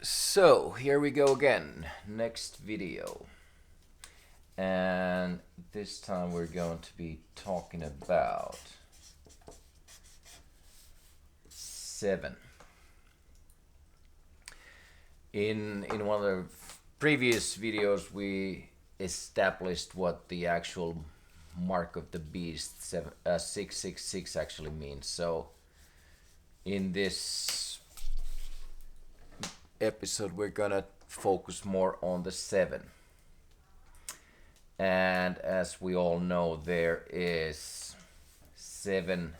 So here we go again, next video, and this time we're going to be talking about 7. In one of the previous videos we established what the actual mark of the beast 666 actually means. So in this episode we're gonna focus more on the 7. And as we all know, there is 7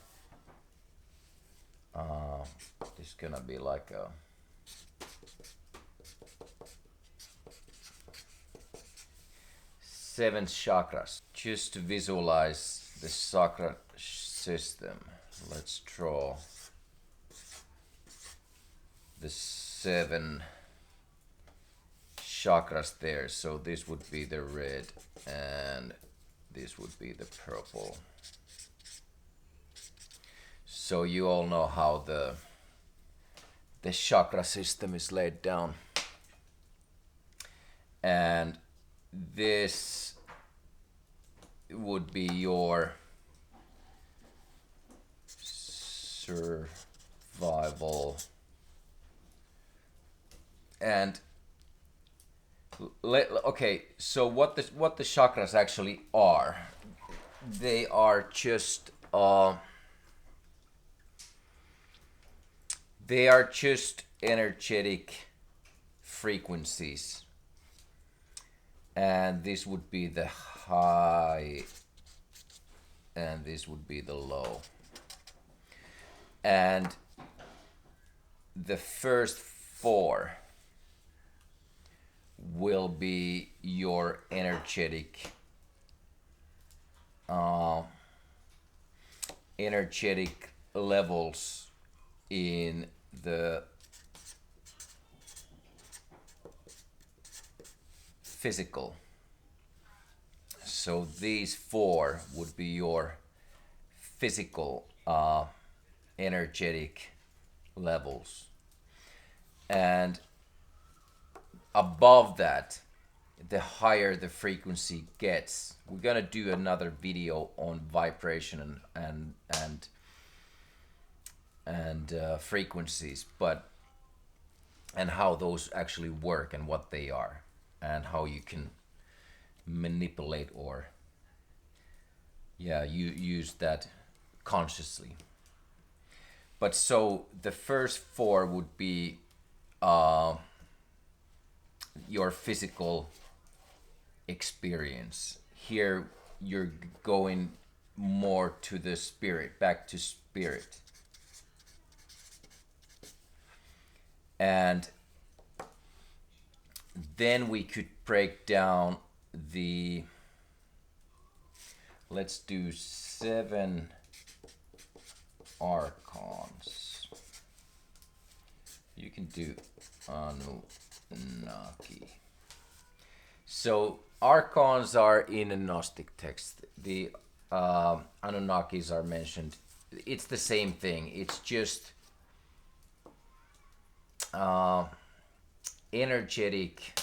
this is gonna be like a 7 chakras. Just to visualize the chakra system, let's draw the 7 chakras there. So this would be the red and this would be the purple. So you all know how the chakra system is laid down. And this would be your survival. And okay, so what the chakras actually are? They are just energetic frequencies, and this would be the high and this would be the low, and the first 4 will be your energetic levels in the physical. So these 4 would be your physical energetic levels, and above that, the higher the frequency gets. We're gonna do another video on vibration and frequencies, but and how those actually work and what they are and how you can manipulate or you use that consciously. But so the first 4 would be your physical experience. Here you're going more to the spirit, back to spirit. And then we could break down the, let's do 7 archons. You can do Anunnaki. So archons are in a Gnostic text. The Anunnakis are mentioned. It's the same thing. It's just energetic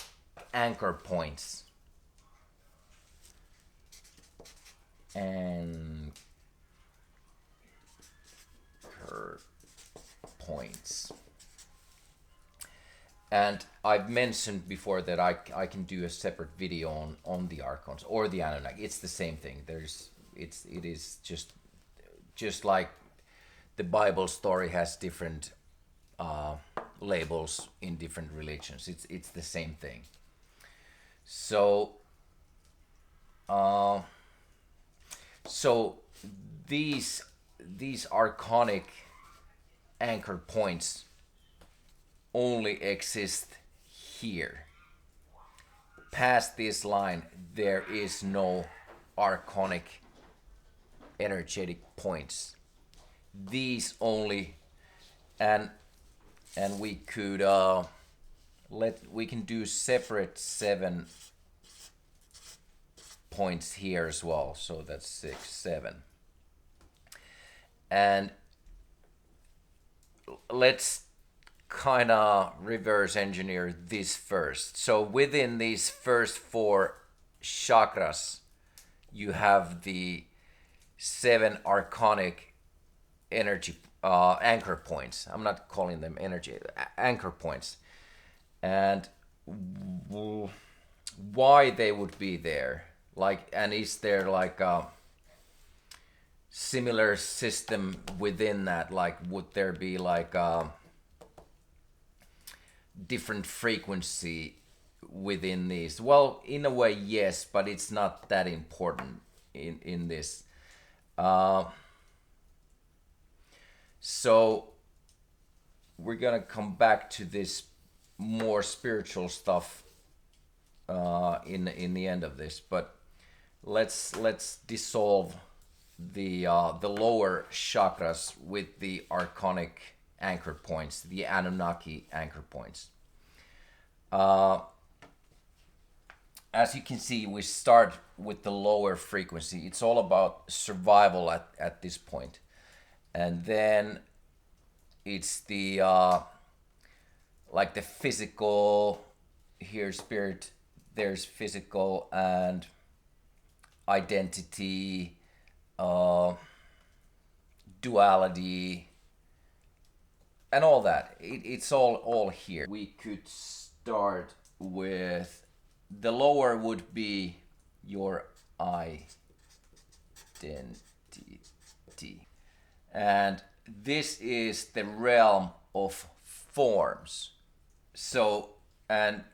anchor points. Anchor points. And I've mentioned before that I can do a separate video on the archons or the Anunnaki. It's the same thing. It is just like the Bible story has different labels in different religions. It's the same thing. So so these archonic anchor points only exist here. Past this line, there is no archonic energetic points. These only, and we could we can do separate 7 points here as well. So that's 6, 7, and let's kind of reverse engineer this first. So within these first four chakras, you have the seven archonic energy anchor points. I'm not calling them energy, anchor points. And why they would be there? Like, and is there like a similar system within that? Like, would there be like a different frequency within these? Well, in a way, yes, but it's not that important in this. So we're gonna come back to this more spiritual stuff in the end of this, but let's dissolve the lower chakras with the archonic anchor points, the Anunnaki anchor points. As you can see, we start with the lower frequency. It's all about survival at this point. And then it's the like the physical, here spirit, there's physical and identity, duality, and all that. It's all here. We could start with the lower would be your identity. And this is the realm of forms. So, and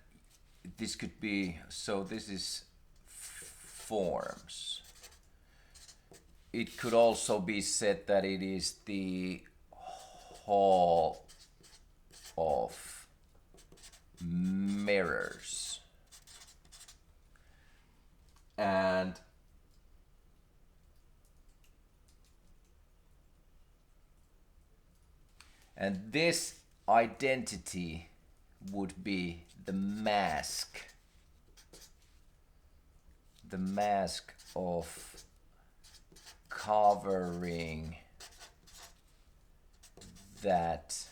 this could be, so this is forms. It could also be said that it is the hall of mirrors. And this identity would be the mask of covering that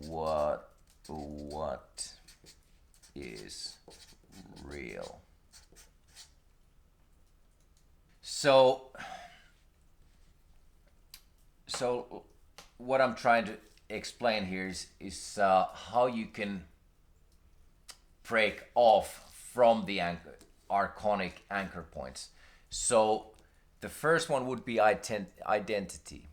what is real. So what I'm trying to explain here is how you can break off from the archonic anchor points. So the first one would be identity.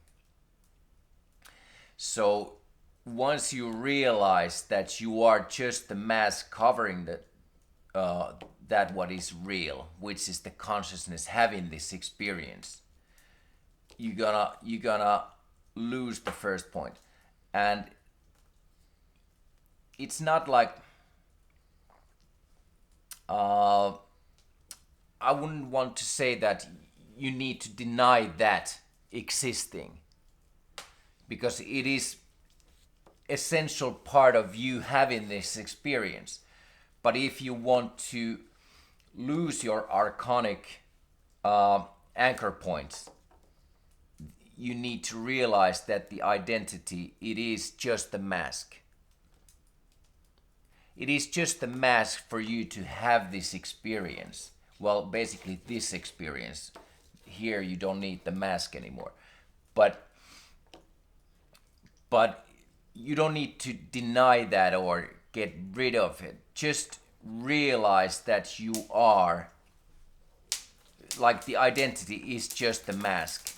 So once you realize that you are just the mask covering that what is real, which is the consciousness having this experience, you're gonna lose the first point. And it's not like I wouldn't want to say that you need to deny that existing, because it is essential part of you having this experience. But if you want to lose your archonic anchor points, you need to realize that the identity, it is just the mask. It is just the mask for you to have this experience. Well, basically this experience. Here you don't need the mask anymore. But you don't need to deny that or get rid of it. Just realize that you are, like, the identity is just the mask.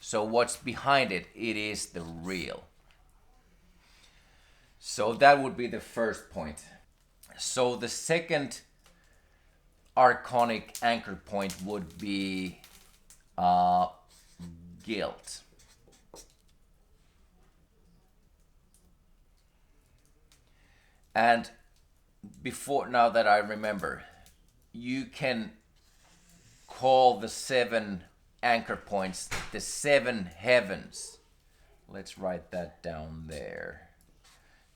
So what's behind it, it is the real. So that would be the first point. So the second archonic anchor point would be guilt. And before, now that I remember, you can call the seven anchor points the seven heavens. Let's write that down there.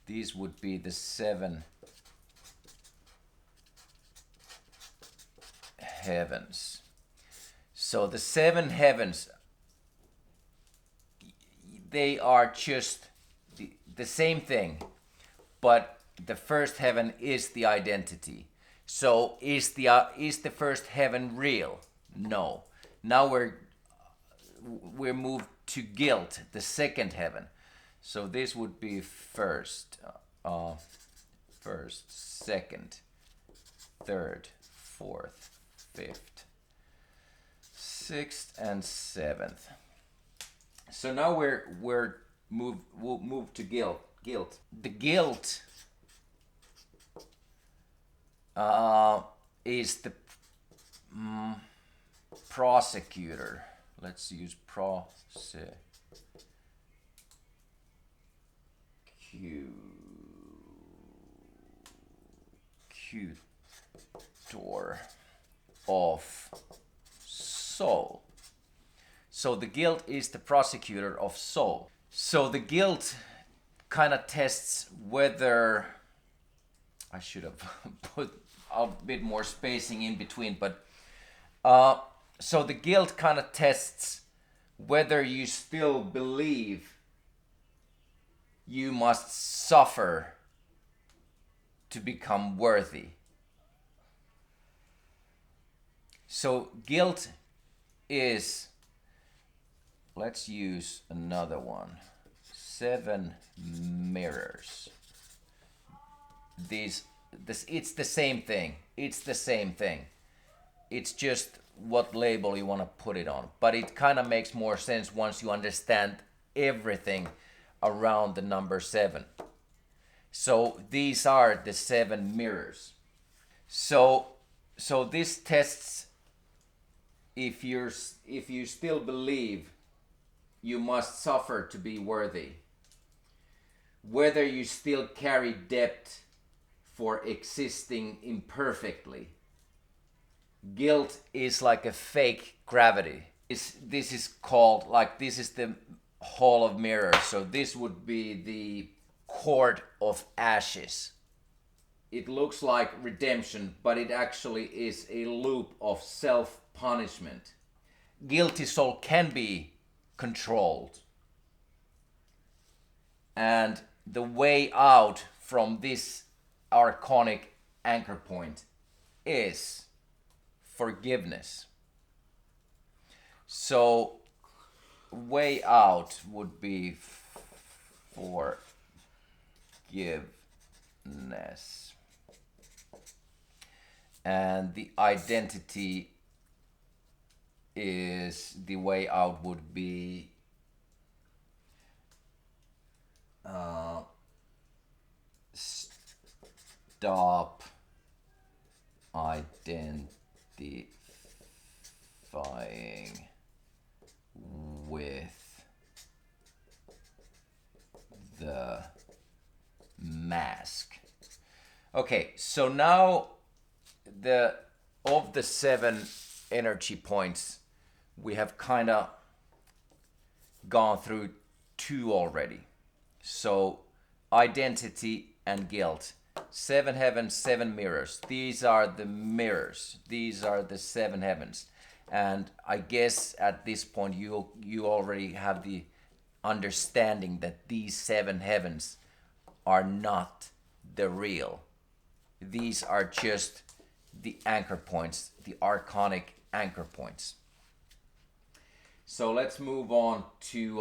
These would be the seven heavens. So the seven heavens they are just the same thing, but the first heaven is the identity. So is the first heaven real? No. Now we're moved to guilt, the second heaven. So this would be first, second, third, fourth, fifth, sixth, and seventh. So now we'll move to guilt. The guilt is the prosecutor. Let's use prosecutor. Of soul. So the guilt is the prosecutor of soul. So the guilt kind of tests whether I should have put a bit more spacing in between, but so the guilt kind of tests whether you still believe you must suffer to become worthy. So guilt is, let's use another one, 7 mirrors. It's the same thing. It's the same thing. It's just what label you want to put it on. But it kind of makes more sense once you understand everything around the number 7. So these are the 7 mirrors. So this tests if you still believe you must suffer to be worthy, whether you still carry debt for existing imperfectly. Guilt is like a fake gravity. This is called, like, this is the Hall of Mirrors. So this would be the Court of Ashes. It looks like redemption, but it actually is a loop of self-punishment. Guilty soul can be controlled. And the way out from this archonic anchor point is forgiveness. So way out would be forgiveness. And the identity is, the way out would be stop identifying with the mask. Okay, so now of the 7 energy points, we have kind of gone through 2 already. So identity and guilt. 7 heavens, 7 mirrors. These are the mirrors. These are the 7 heavens. And I guess at this point you already have the understanding that these 7 heavens are not the real. These are just the anchor points, the archonic anchor points. So let's move on to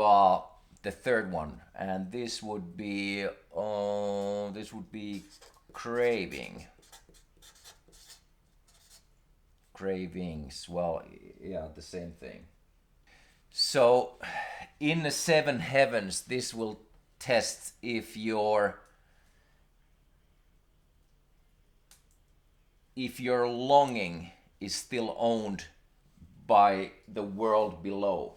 the third one, and this would be cravings. Well, yeah, the same thing. So in the 7 heavens, this will test if your longing is still owned by the world below,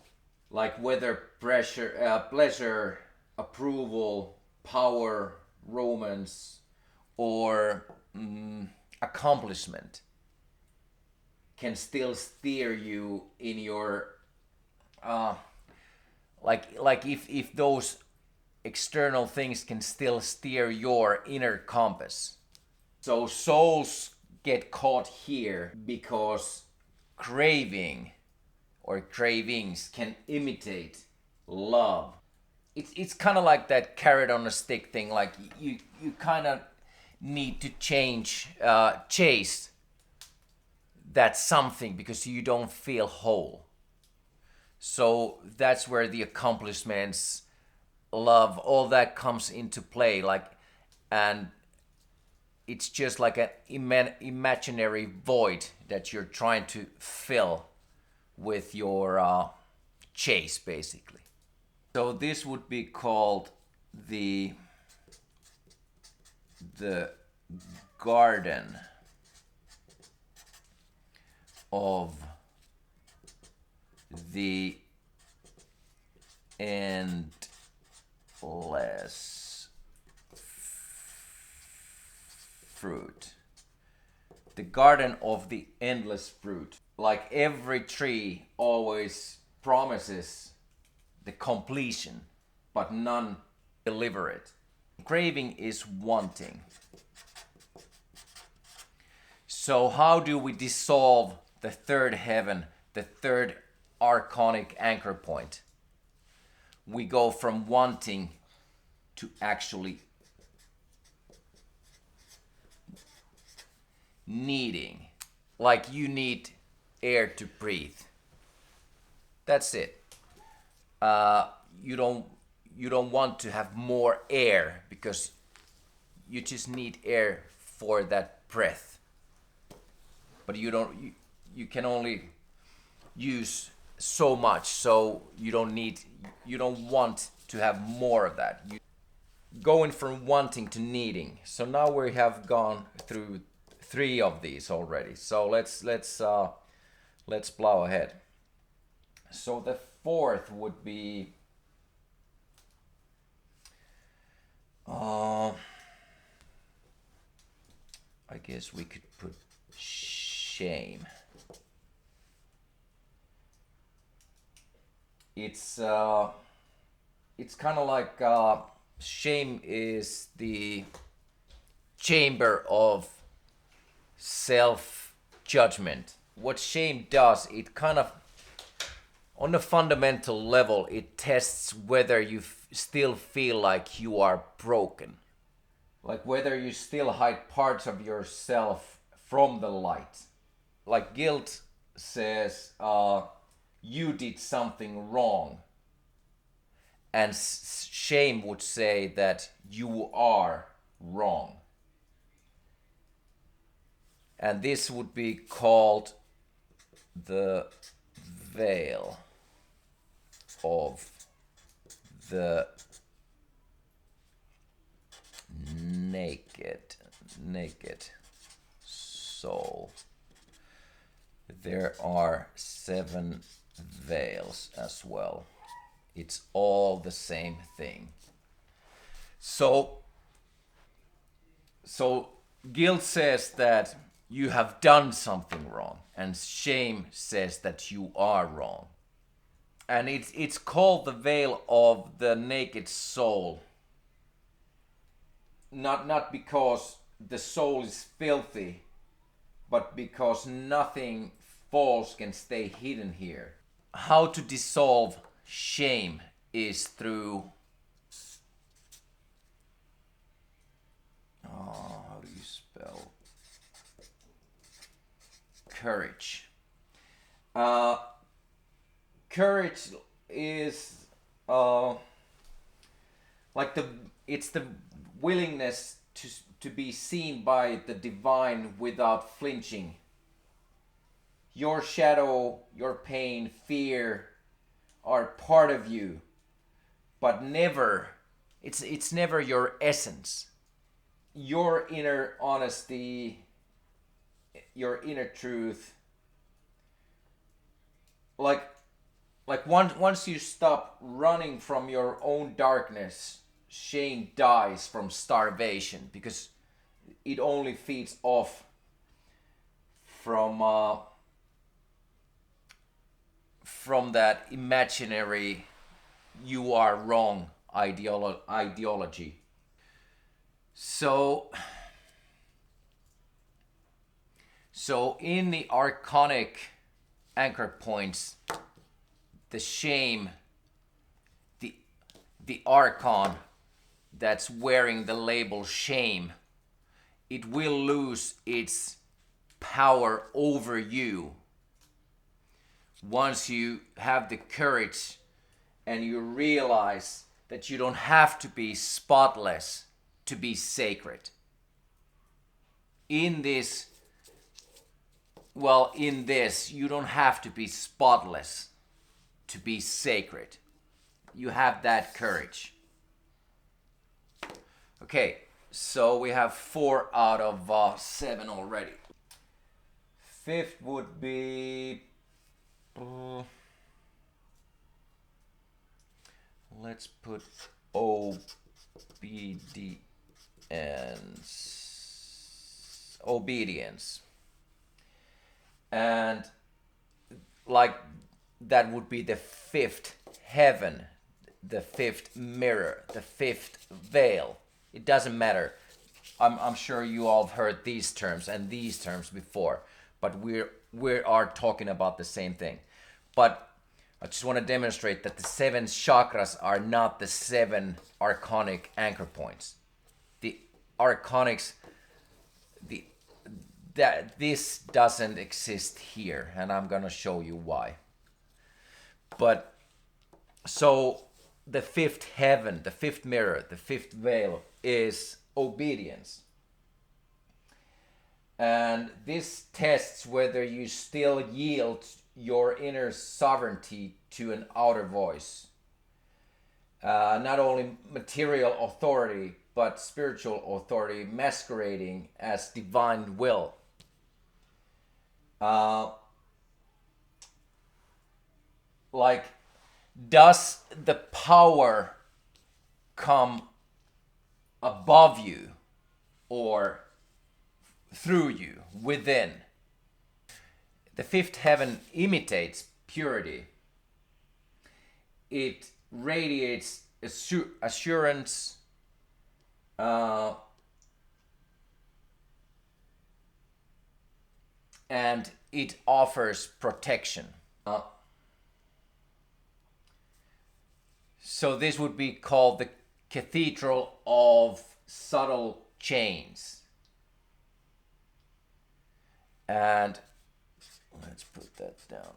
like whether pleasure, approval, power, romance, or accomplishment can still steer you in your like if those external things can still steer your inner compass. So souls get caught here because craving or cravings can imitate love, it's kind of like that carrot on a stick thing. Like you kind of need to chase that something because you don't feel whole. So that's where the accomplishments, love, all that comes into play. Like, and it's just like an imaginary void that you're trying to fill with your chase, basically. So this would be called the the garden of the endless fruit. The garden of the endless fruit. Like every tree always promises the completion, but none deliver it. Craving is wanting. So, how do we dissolve the third heaven, the third archonic anchor point? We go from wanting to actually needing. Like you need air to breathe. That's it. You don't want to have more air because you just need air for that breath. But you can only use so much, so you don't want to have more of that. You going from wanting to needing. So now we have gone through 3 of these already. So let's plow ahead. So the 4th would be I guess we could put shame. It's kind of like shame is the chamber of self judgment. What shame does, it kind of, on a fundamental level, it tests whether you still feel like you are broken. Like whether you still hide parts of yourself from the light. Like guilt says, you did something wrong. And shame would say that you are wrong. And this would be called the veil of the naked soul. There are 7 veils as well. It's all the same thing. So guilt says that you have done something wrong, and shame says that you are wrong. And it's called the veil of the naked soul. Not because the soul is filthy, but because nothing false can stay hidden here. How to dissolve shame is through how do you spell courage? Courage is like it's the willingness to be seen by the divine without flinching. Your shadow, your pain, fear are part of you, but never, it's never your essence. Your inner honesty, your inner truth, like once you stop running from your own darkness, shame dies from starvation because it only feeds off from that imaginary you are wrong ideology. So in the archonic anchor points, the shame, the the archon that's wearing the label shame, it will lose its power over you once you have the courage and you realize that you don't have to be spotless to be sacred. In this, you don't have to be spotless to be sacred. You have that courage. Okay, so we have 4 out of 7 already. Fifth would be... let's put obedience. And like that would be the 5th heaven, the 5th mirror, the 5th veil. It doesn't matter. I'm sure you all have heard these terms and these terms before, but we are talking about the same thing. But I just want to demonstrate that the 7 chakras are not the 7 archonic anchor points. The archonics, this doesn't exist here, and I'm gonna show you why. But so the 5th heaven, the 5th mirror, the 5th veil is obedience. And this tests whether you still yield your inner sovereignty to an outer voice. Not only material authority, but spiritual authority masquerading as divine will. Like, does the power come above you or through you, within? The 5th heaven imitates purity. It radiates assurance, and it offers protection. So this would be called the Cathedral of Subtle Chains. And let's put that down.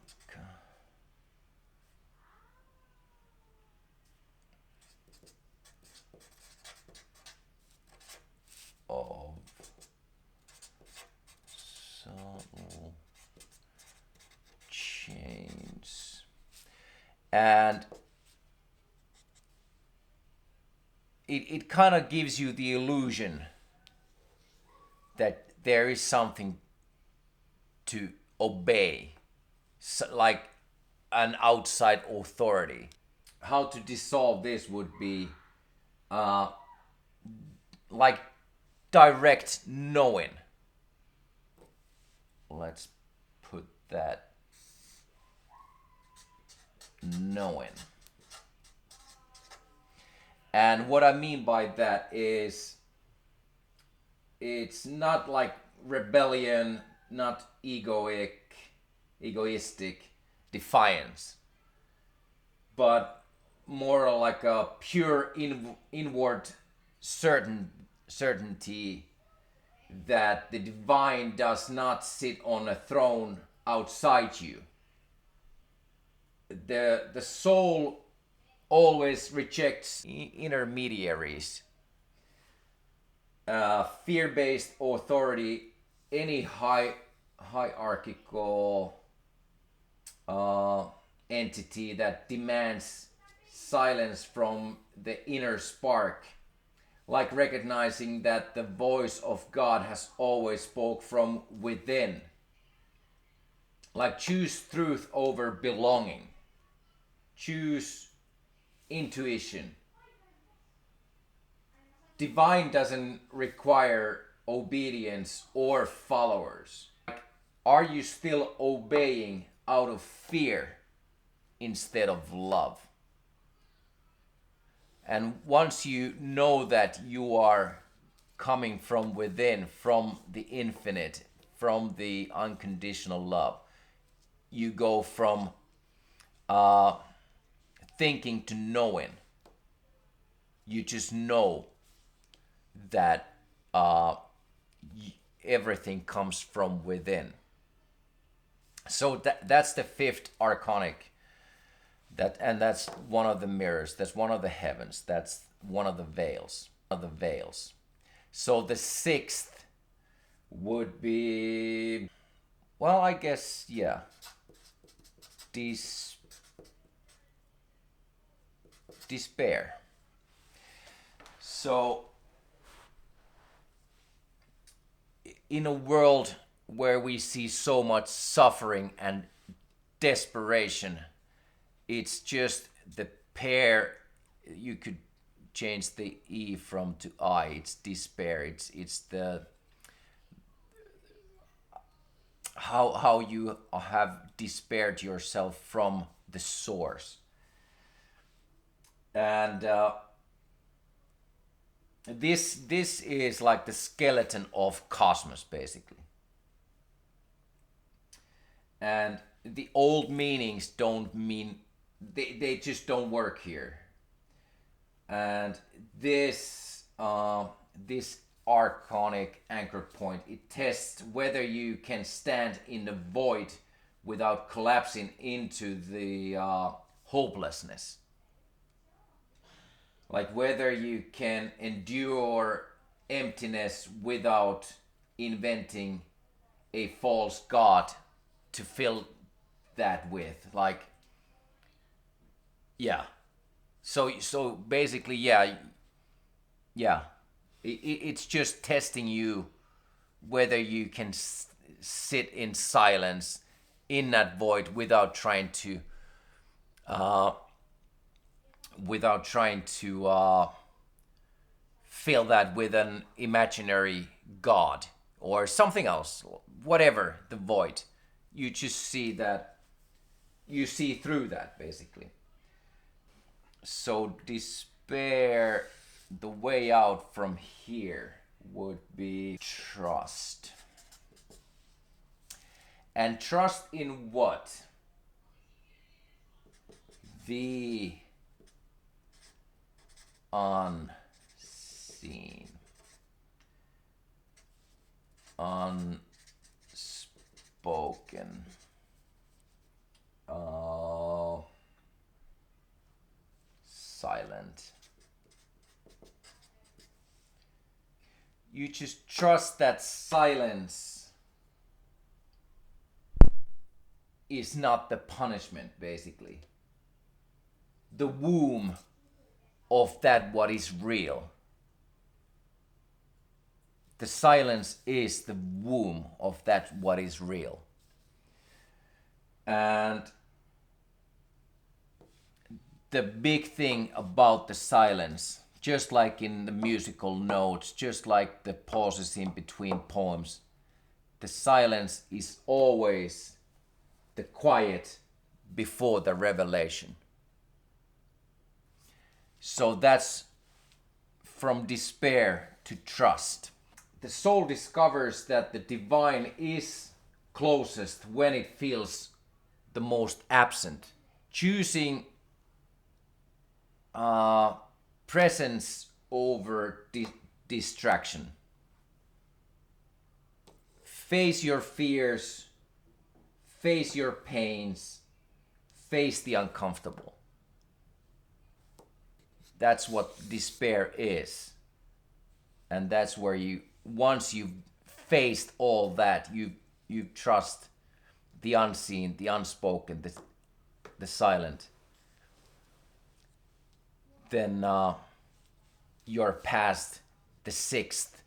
Of subtle chains. And it kind of gives you the illusion that there is something to obey, like an outside authority. How to dissolve this would be like direct knowing. Let's put that knowing. And what I mean by that is it's not like rebellion, not egoistic defiance, but more like a pure inward certainty that the divine does not sit on a throne outside you. The soul always rejects intermediaries, fear-based authority, any hierarchical entity that demands silence from the inner spark, like recognizing that the voice of God has always spoke from within. Like choose truth over belonging. Choose intuition. Divine doesn't require obedience or followers. Are you still obeying out of fear instead of love? And once you know that you are coming from within, from the infinite, from the unconditional love, you go from thinking to knowing. You just know that uh, everything comes from within. So that's the fifth archonic. That's one of the mirrors. That's one of the heavens. That's one of the veils. So the sixth would be, well, I guess, yeah, Des- despair. So in a world where we see so much suffering and desperation, it's just the pair. You could change the E from to I. It's despair. It's the how you have despaired yourself from the source. And this is like the skeleton of cosmos, basically. And the old meanings don't mean, they just don't work here. And this archonic anchor point, it tests whether you can stand in the void without collapsing into the hopelessness, like whether you can endure emptiness without inventing a false god to fill that with, like, yeah. So basically, yeah, it's just testing you whether you can sit in silence in that void uh, without trying to fill that with an imaginary god or something else, whatever the void. You just see that, you see through that, basically. So despair, the way out from here would be trust. And trust in what? The unseen, unspoken, silent. You just trust that silence is not the punishment, basically. The womb of that what is real. The silence is the womb of that what is real. And the big thing about the silence, just like in the musical notes, just like the pauses in between poems, the silence is always the quiet before the revelation. So that's from despair to trust. The soul discovers that the divine is closest when it feels the most absent, choosing presence over distraction. Face your fears, face your pains, face the uncomfortable. That's what despair is. And that's where you, once you've faced all that, you trust the unseen, the unspoken, the silent. Then you're past the sixth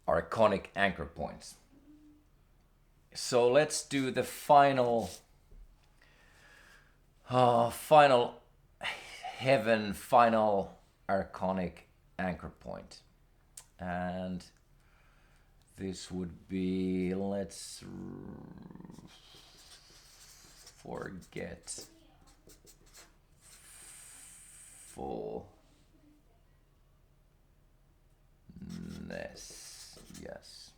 archonic anchor points. So let's do the final heaven, final archonic anchor point. And this would be, let's forget fullness. Yes.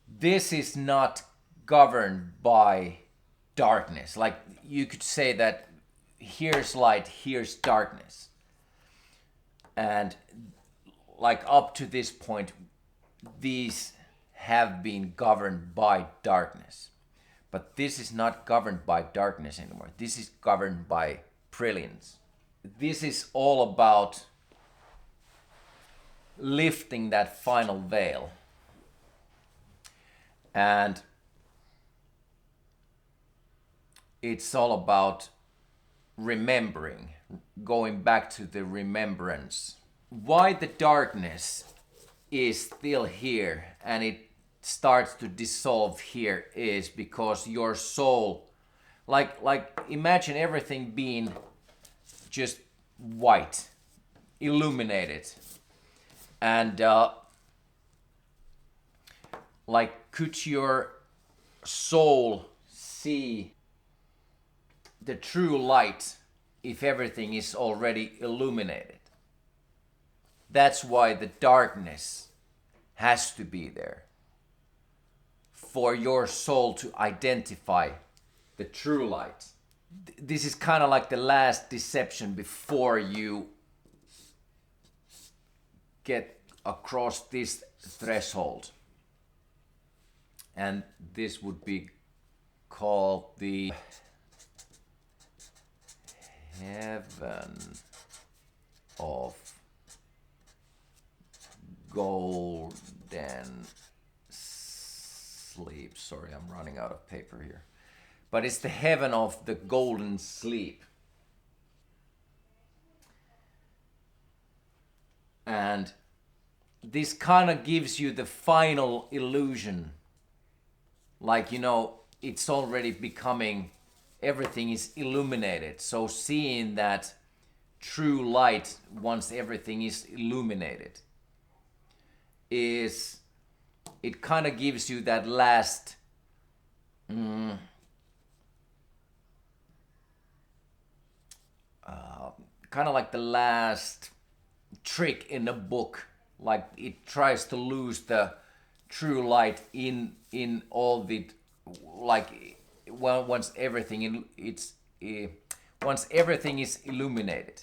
This is not governed by darkness. Like, you could say that here's light, here's darkness. And like up to this point, these have been governed by darkness. But this is not governed by darkness anymore. This is governed by brilliance. This is all about lifting that final veil. And it's all about remembering, going back to the remembrance. Why the darkness is still here and it starts to dissolve here is because your soul, like imagine everything being just white, illuminated, and like could your soul see the true light if everything is already illuminated? That's why the darkness has to be there, for your soul to identify the true light. This is kind of like the last deception before you get across this threshold. And this would be called the heaven of golden sleep. Sorry, I'm running out of paper here. But it's the heaven of the golden sleep. And this kind of gives you the final illusion. Like, you know, it's already becoming, everything is illuminated. So seeing that true light once everything is illuminated is, it kind of gives you that last kind of like the last trick in the book. Like it tries to lose the true light in all the, like, well, once everything once everything is illuminated.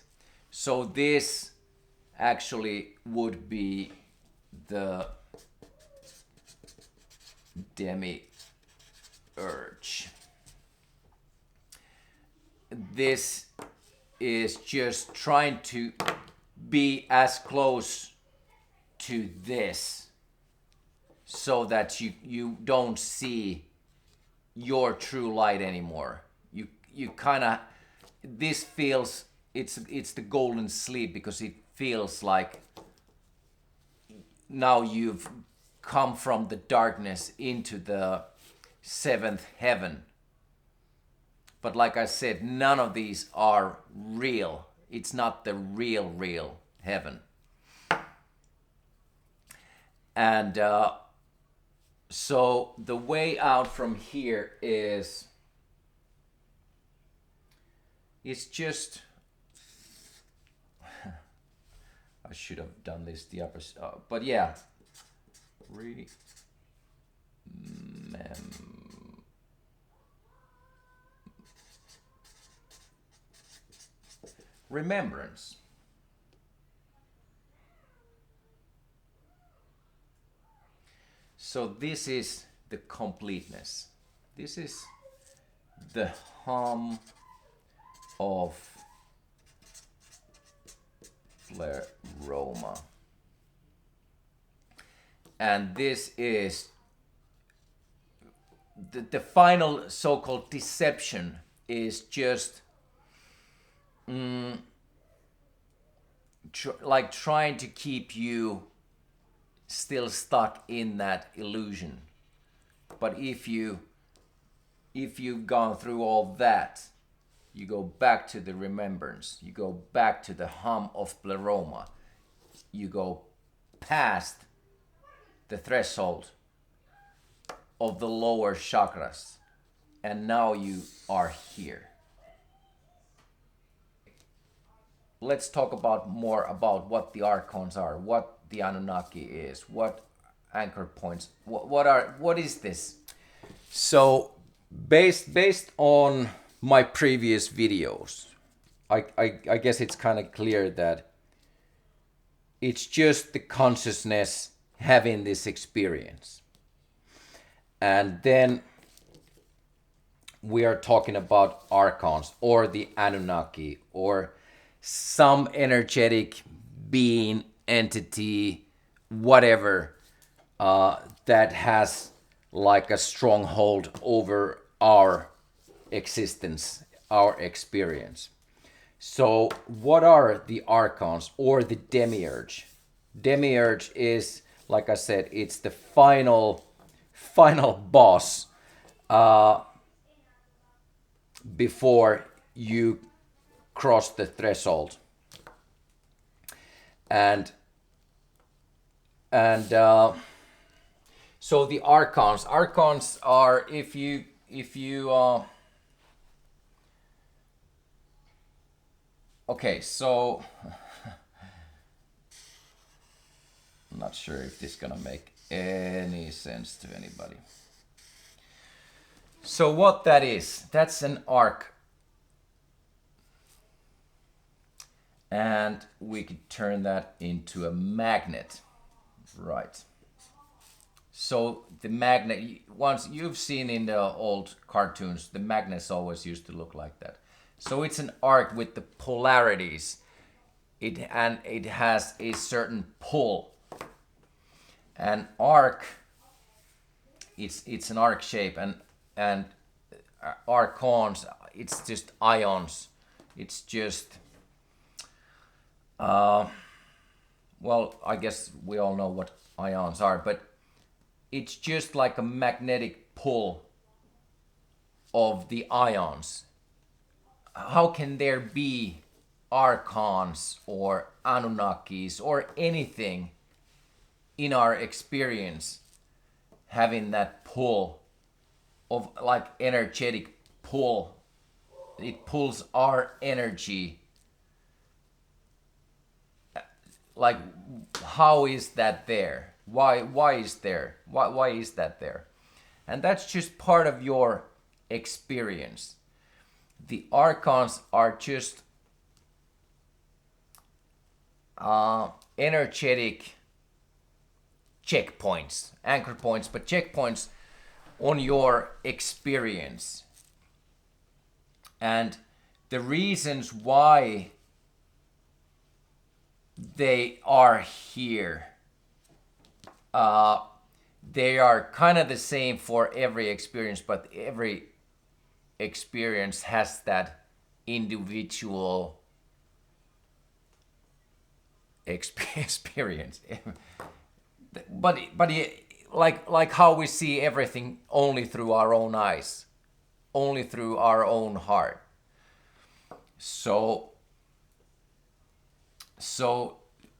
So this actually would be the demiurge. This is just trying to be as close to this so that you don't see your true light anymore. You kind of, this feels, it's the golden sleep because it feels like now you've come from the darkness into the seventh heaven. But like I said, none of these are real. It's not the real heaven. And so the way out from here is, it's just, I should have done this the opposite, but yeah, remembrance. So this is the completeness. This is the hum of pleroma. And this is the final so-called deception is just like trying to keep you still stuck in that illusion. But if you've gone through all that, you go back to the remembrance, you go back to the hum of pleroma, you go past the threshold of the lower chakras, and now you are here. Let's talk more about what the archons are, what the Anunnaki is, what anchor points, what is this? So based on my previous videos, I guess it's kind of clear that it's just the consciousness having this experience. And then we are talking about archons or the Anunnaki or some energetic being, entity, whatever, that has like a stronghold over our existence, our experience. So, what are the archons or the demiurge? Demiurge is, like I said, it's the final boss before you cross the threshold. And so the archons are, if you okay, so I'm not sure if this is gonna make any sense to anybody. So what that is, that's an arc. And we could turn that into a magnet. Right. So the magnet, once you've seen in the old cartoons, the magnets always used to look like that. So it's an arc with the polarities. It has a certain pull. An arc, it's an arc shape, and archons, it's just ions. It's just well, I guess we all know what ions are, but it's just like a magnetic pull of the ions. How can there be archons or Anunnakis or anything in our experience having that pull of like energetic pull? It pulls our energy. Like, how is that there? Why is there? Why is that there? And that's just part of your experience. The archons are just energetic checkpoints, anchor points, but checkpoints on your experience. And the reasons why they are here, they are kind of the same for every experience, but every experience has that individual experience. but like how we see everything only through our own eyes, only through our own heart. So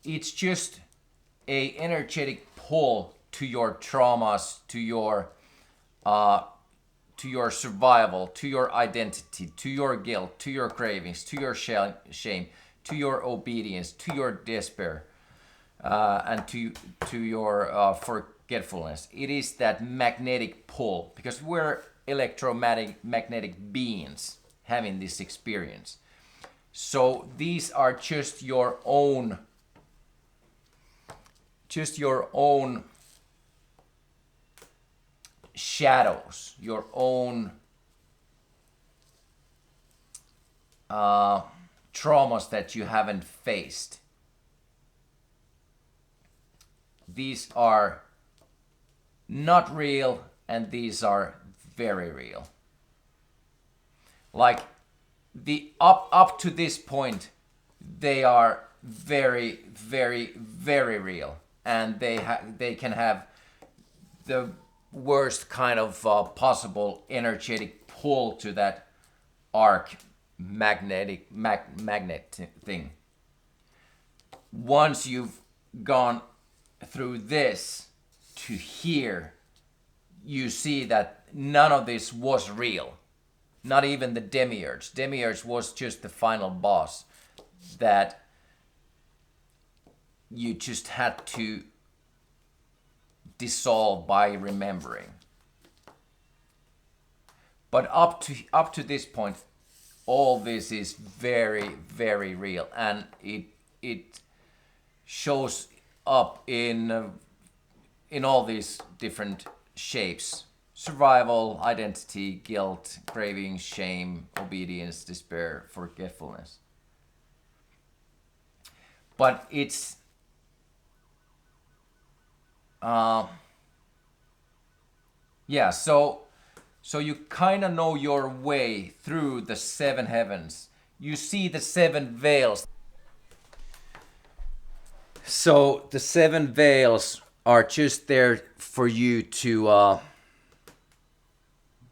it's just a energetic pull to your traumas, to your survival, to your identity, to your guilt, to your cravings, to your shame, to your obedience, to your despair, and to your forgetfulness. It is that magnetic pull, because we're electromagnetic beings having this experience. So these are just your own shadows, your own traumas that you haven't faced. These are not real, and these are very real. Like, the up to this point, they are very, very, very real, and they can have the worst kind of possible energetic pull to that arc magnet thing. Once you've gone through this to here, you see that none of this was real. Not even the demiurge. Demiurge was just the final boss that you just had to dissolve by remembering. But up to this point, all this is very, very real, and it shows up in all these different shapes: survival, identity, guilt, craving, shame, obedience, despair, forgetfulness. But it's yeah, so you kind of know your way through the seven heavens. You see the seven veils. So the seven veils are just there for you to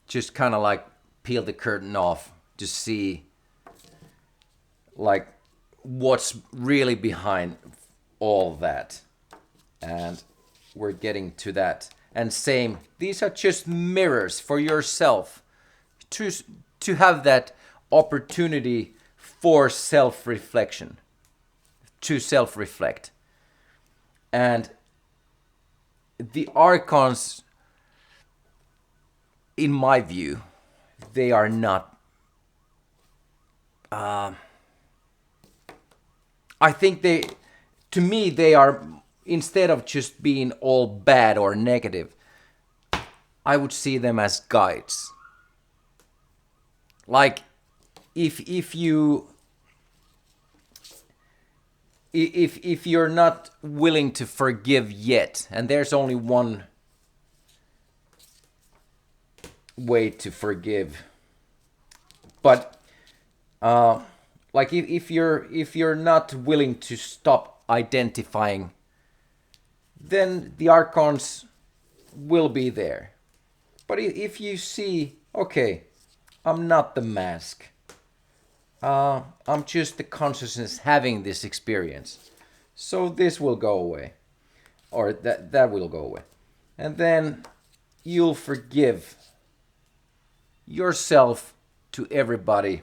just kind of like peel the curtain off to see like what's really behind all that. And we're getting to that. And same, these are just mirrors for yourself to have that opportunity for self-reflection, to self-reflect. And the archons, in my view, they are not, I think to me, they are, instead of just being all bad or negative, I would see them as guides. Like, if you're not willing to forgive yet, and there's only one way to forgive, but like if you're not willing to stop identifying, then the archons will be there. But if you see, okay, I'm not the mask, I'm just the consciousness having this experience, so this will go away, or that will go away, and then you'll forgive yourself to everybody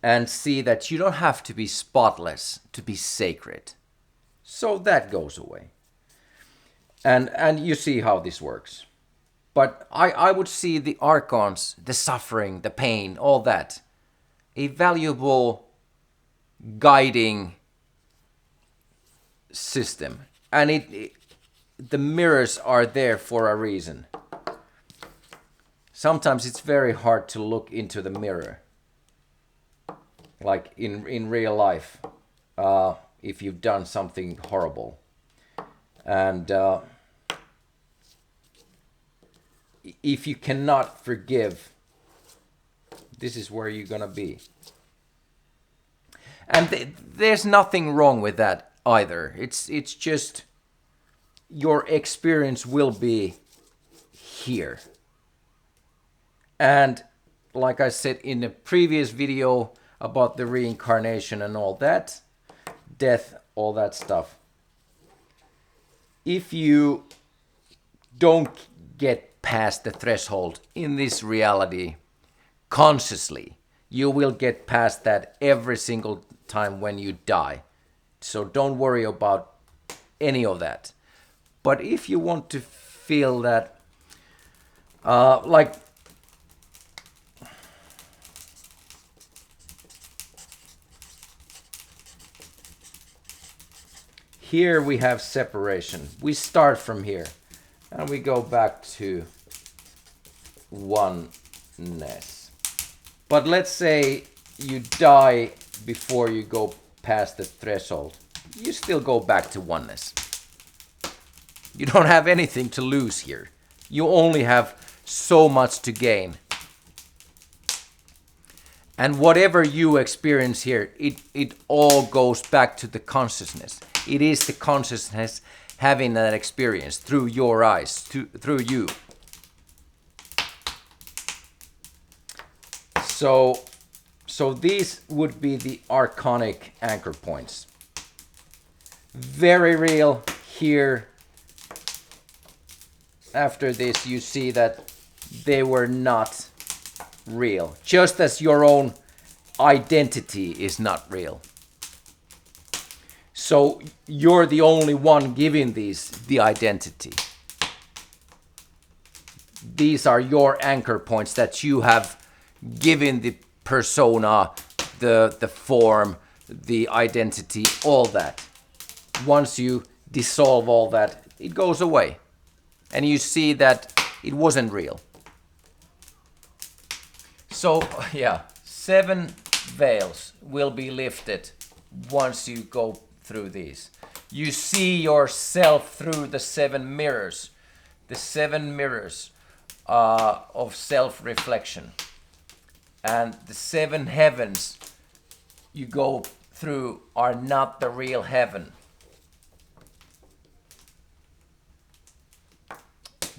and see that you don't have to be spotless to be sacred. So that goes away. And you see how this works. But I would see the archons, the suffering, the pain, all that, a valuable guiding system. And the mirrors are there for a reason. Sometimes it's very hard to look into the mirror, like in real life, if you've done something horrible. And if you cannot forgive, this is where you're gonna be. And there's nothing wrong with that either. It's just your experience will be here. And like I said in the previous video about the reincarnation and all that, death, all that stuff, if you don't get past the threshold in this reality consciously, you will get past that every single time when you die. So don't worry about any of that. But if you want to feel that, like, here we have separation. We start from here and we go back to oneness. But let's say you die before you go past the threshold. You still go back to oneness. You don't have anything to lose here. You only have so much to gain. And whatever you experience here, it all goes back to the consciousness. It is the consciousness having that experience through your eyes, through you. So these would be the archonic anchor points. Very real here. After this, you see that they were not real. Just as your own identity is not real. So you're the only one giving these the identity. These are your anchor points that you have giving the persona, the form, the identity, all that. Once you dissolve all that, it goes away. And you see that it wasn't real. So, yeah, 7 veils will be lifted once you go through these. You see yourself through the 7 mirrors. The 7 mirrors of self-reflection. And the 7 heavens you go through are not the real heaven.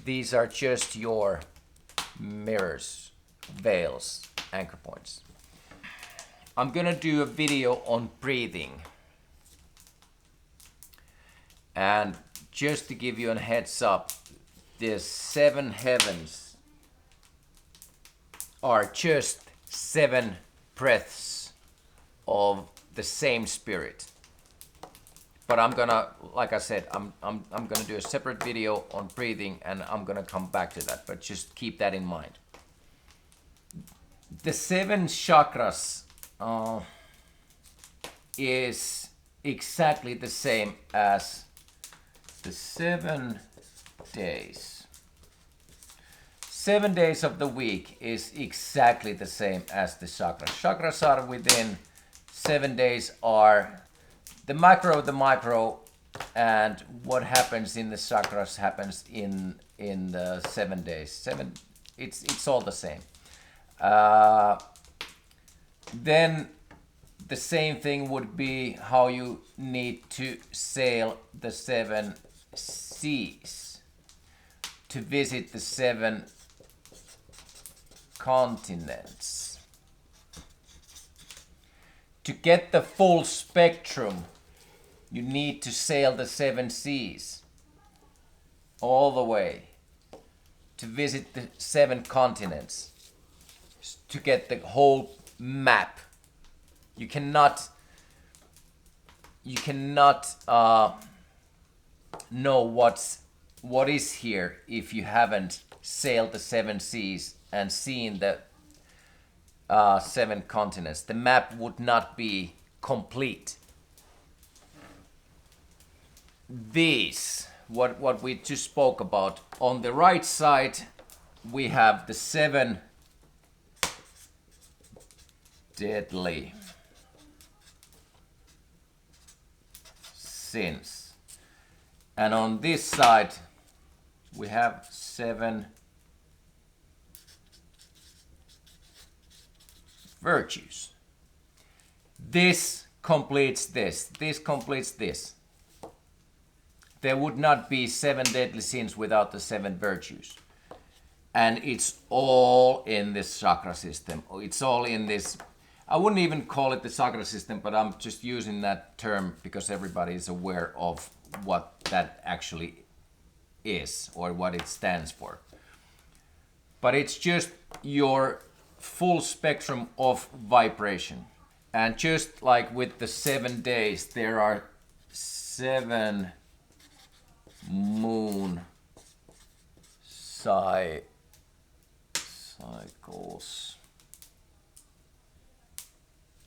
These are just your mirrors, veils, anchor points. I'm gonna do a video on breathing. And just to give you a heads up, the 7 heavens are just 7 breaths of the same spirit. But I'm gonna, like I said, I'm gonna do a separate video on breathing, and I'm gonna come back to that. But just keep that in mind. The 7 chakras is exactly the same as the 7 days. 7 days of the week is exactly the same as the chakras. Chakras are within 7 days are the micro, and what happens in the chakras happens in the 7 days. It's all the same. Then the same thing would be how you need to sail the 7 seas, to visit the 7 continents. To get the full spectrum, you need to sail the 7 seas all the way, to visit the 7 continents, to get the whole map. You cannot know what is here if you haven't sailed the 7 seas and seen the 7 continents. The map would not be complete. These, what we just spoke about, on the right side we have the 7 deadly sins, and on this side we have 7 virtues. This completes this. This completes this. There would not be 7 deadly sins without the 7 virtues. And it's all in this chakra system. It's all in this. I wouldn't even call it the chakra system, but I'm just using that term because everybody is aware of what that actually is or what it stands for. But it's just your full spectrum of vibration. And just like with the 7 days, there are 7 moon cycles.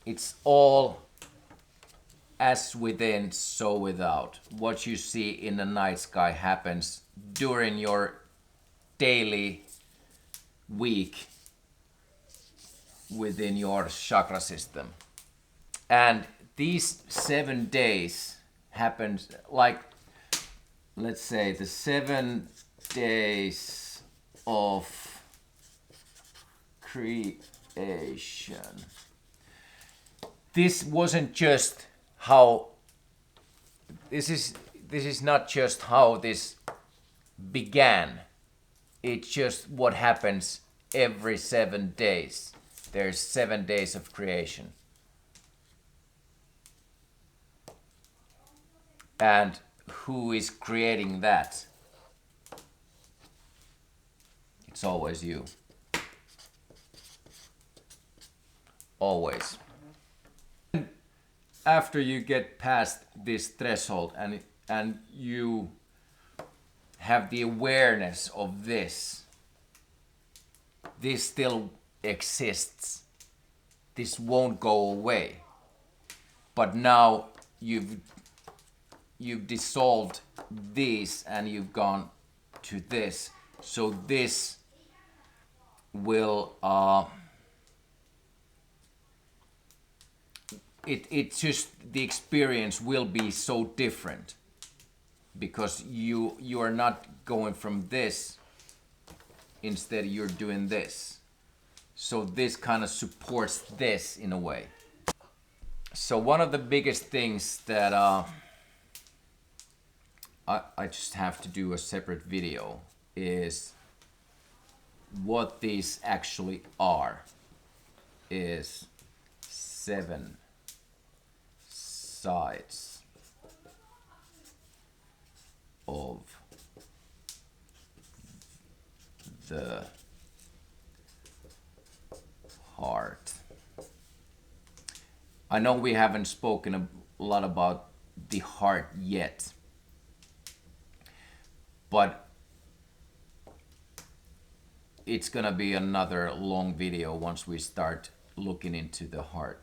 It's all as within, so without. What you see in the night sky happens during your daily week within your chakra system. And these 7 days happens like, let's say, the 7 days of creation. This wasn't just how, this is not just how this began. It's just what happens every 7 days. There's 7 days of creation. And who is creating that? It's always you. Always. After you get past this threshold and you have the awareness of this still exists. This won't go away. But now you've dissolved this and you've gone to this. So this will it's just the experience will be so different because you are not going from this, instead you're doing this. So this kind of supports this in a way. So one of the biggest things that I just have to do a separate video is what these actually are, is 7 sides of the heart. I know we haven't spoken a lot about the heart yet, but it's gonna be another long video once we start looking into the heart.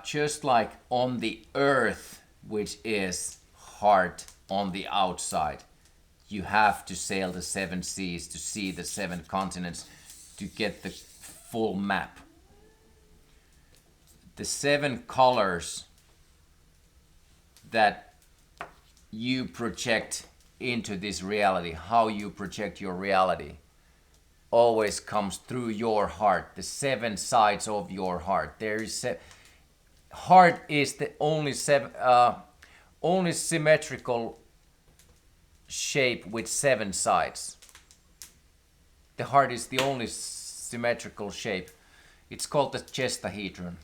Just like on the earth, which is heart on the outside, you have to sail the 7 seas to see the 7 continents to get the full map. The 7 colors that you project into this reality, how you project your reality, always comes through your heart. The 7 sides of your heart. There is heart is the only symmetrical shape with 7 sides. The heart is the only symmetrical shape. It's called the chestahedron.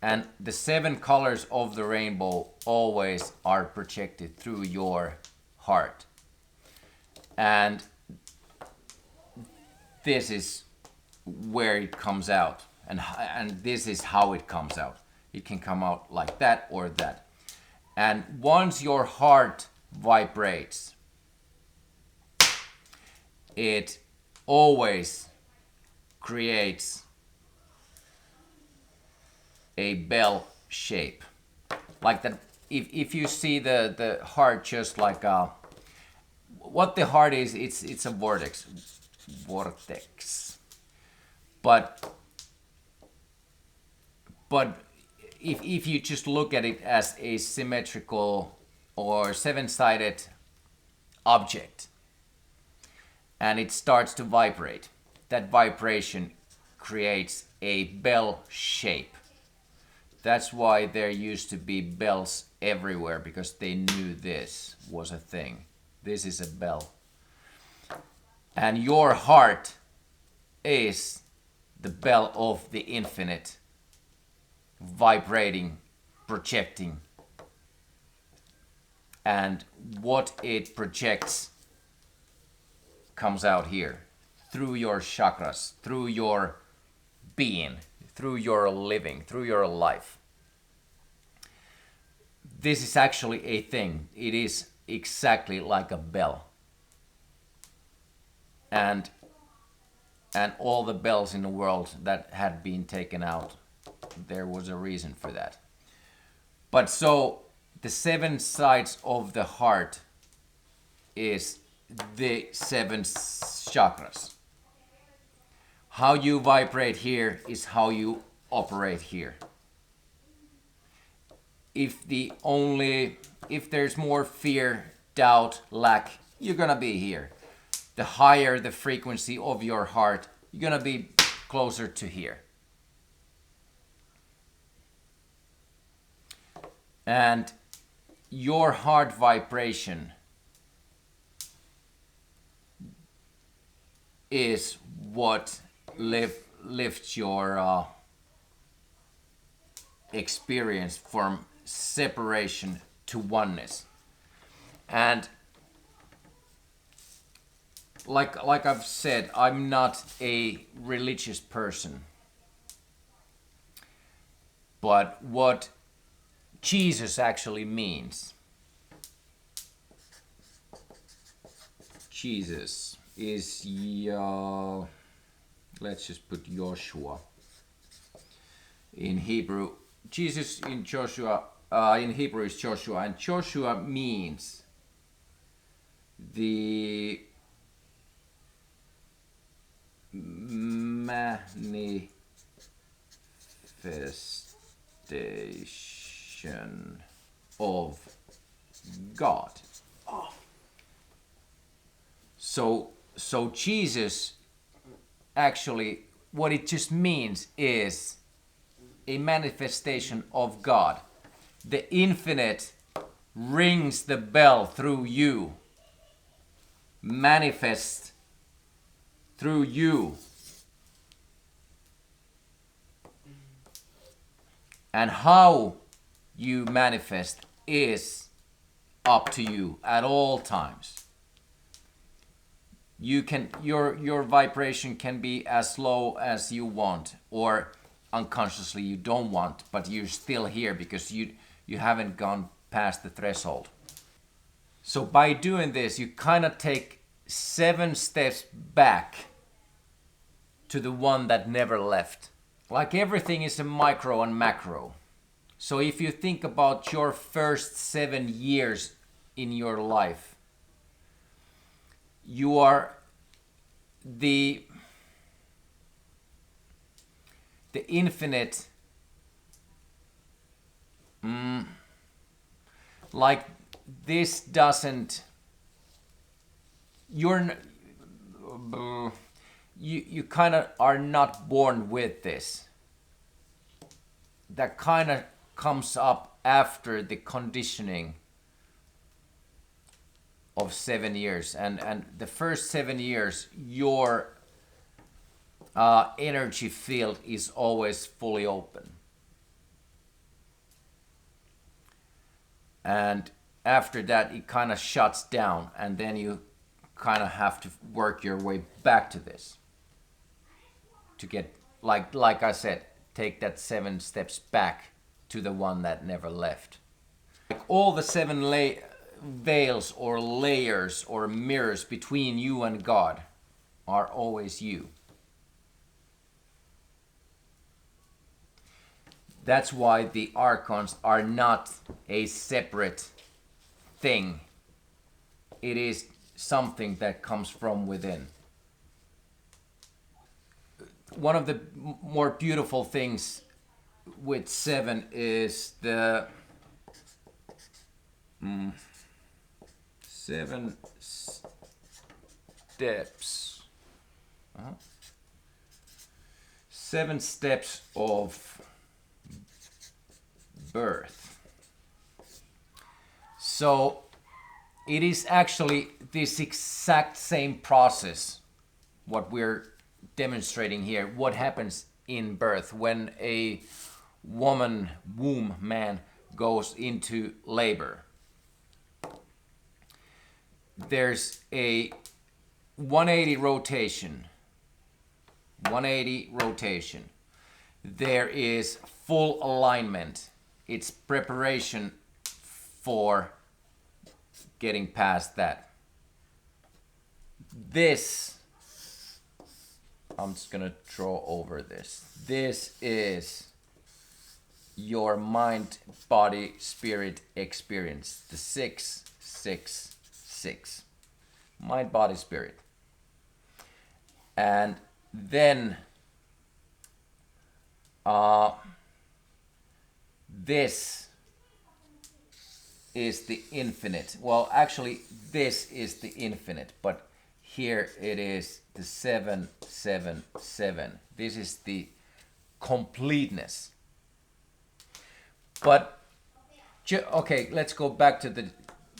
And the 7 colors of the rainbow always are projected through your heart. And this is where it comes out. And this is how it comes out. It can come out like that or that. And once your heart vibrates, it always creates a bell shape. Like that, if you see the heart just like what the heart is, it's a vortex. But if you just look at it as a symmetrical or 7-sided object and it starts to vibrate, that vibration creates a bell shape. That's why there used to be bells everywhere, because they knew this was a thing. This is a bell. And your heart is the bell of the infinite, vibrating, projecting. And what it projects comes out here through your chakras, through your being, through your living, through your life. This is actually a thing. It is exactly like a bell. And all the bells in the world that had been taken out, there was a reason for that. But so the 7 sides of the heart is the 7 chakras. How you vibrate here is how you operate here. If there's more fear, doubt, lack, you're gonna be here. The higher the frequency of your heart, you're gonna be closer to here. And your heart vibration is what lifts your experience from separation to oneness. And like I've said, I'm not a religious person. But what Jesus actually means, Jesus is let's just put Joshua. In Hebrew, Jesus in Joshua, in Hebrew is Joshua, and Joshua means the manifestation of God. So Jesus actually, what it just means is a manifestation of God. The infinite rings the bell through you, manifests through you. And how you manifest is up to you at all times. You can your vibration can be as low as you want, or unconsciously you don't want, but you're still here because you haven't gone past the threshold. So by doing this, you kind of take 7 steps back to the one that never left. Like everything is a micro and macro. So if you think about your first 7 years in your life, you are the infinite, like this doesn't, you kind of are not born with this. That kind of comes up after the conditioning of 7 years, and the first 7 years your energy field is always fully open, and after that it kind of shuts down, and then you kind of have to work your way back to this to get, like I said, take that 7 steps back to the one that never left. Like all the 7 veils or layers or mirrors between you and God are always you. That's why the archons are not a separate thing. It is something that comes from within. One of the more beautiful things with 7 is the 7 steps. 7 steps of birth. So it is actually this exact same process, what we're demonstrating here, what happens in birth when a woman, womb, man goes into labor. There's a 180 rotation. 180 rotation. There is full alignment. It's preparation for getting past that. This, I'm just gonna draw over this. This is your mind, body, spirit experience. The 666. Mind, body, spirit. And then this is the infinite. Well, actually, this is the infinite, but here it is the 777. This is the completeness. But okay, let's go back to the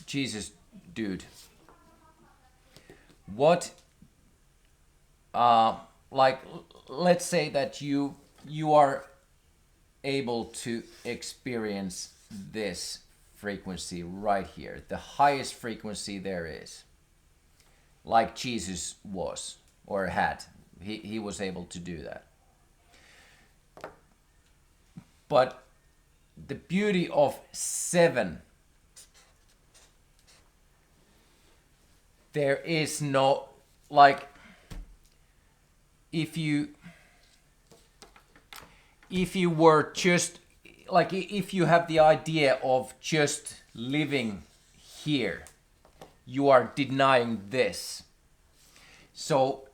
Jesus dude. What like, let's say that you are able to experience this frequency right here, the highest frequency there is, like Jesus was or had. He was able to do that. But the beauty of 7, there is no, like, if you were just like, if you have the idea of just living here, you are denying this. So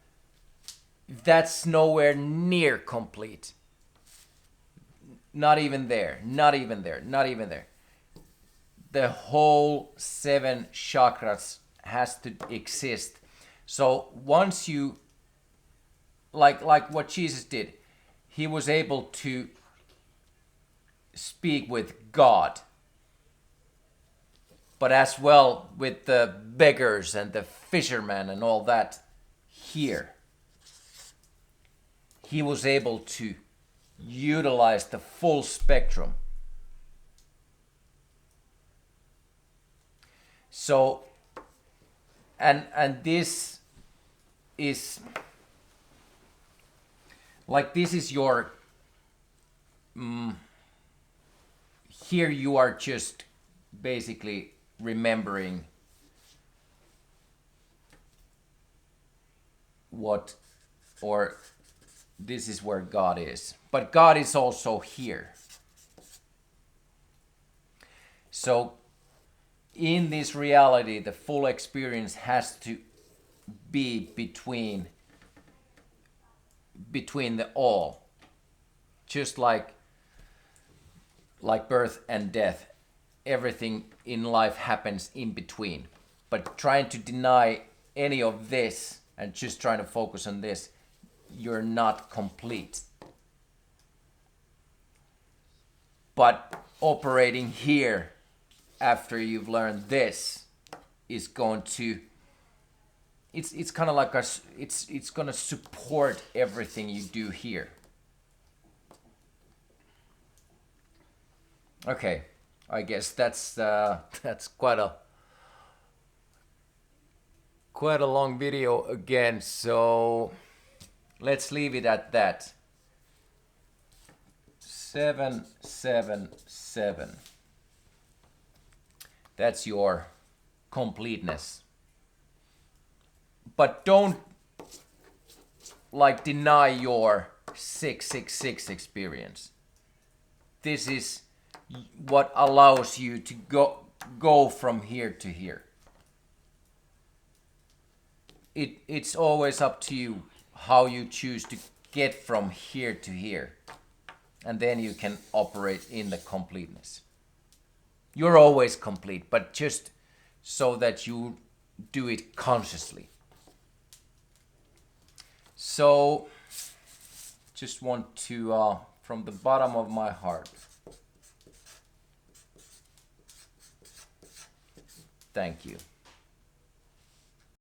that's nowhere near complete. Not even there, not even there, not even there. The whole 7 chakras has to exist. So once you, like what Jesus did, he was able to speak with God, but as well with the beggars and the fishermen and all that here. He was able to utilize the full spectrum. So, and this is like, this is your, here you are just basically remembering what, or this is where God is. But God is also here. So in this reality, the full experience has to be between the all. Just like birth and death, everything in life happens in between. But trying to deny any of this and just trying to focus on this, you're not complete. But operating here after you've learned this is going to, it's kind of like it's going to support everything you do here. Okay, I guess that's quite a long video again, so let's leave it at that. 777. That's your completeness. But don't like deny your 666 experience. This is what allows you to go from here to here. It's always up to you how you choose to get from here to here. And then you can operate in the completeness. You're always complete, but just so that you do it consciously. So, just want to, from the bottom of my heart, thank you.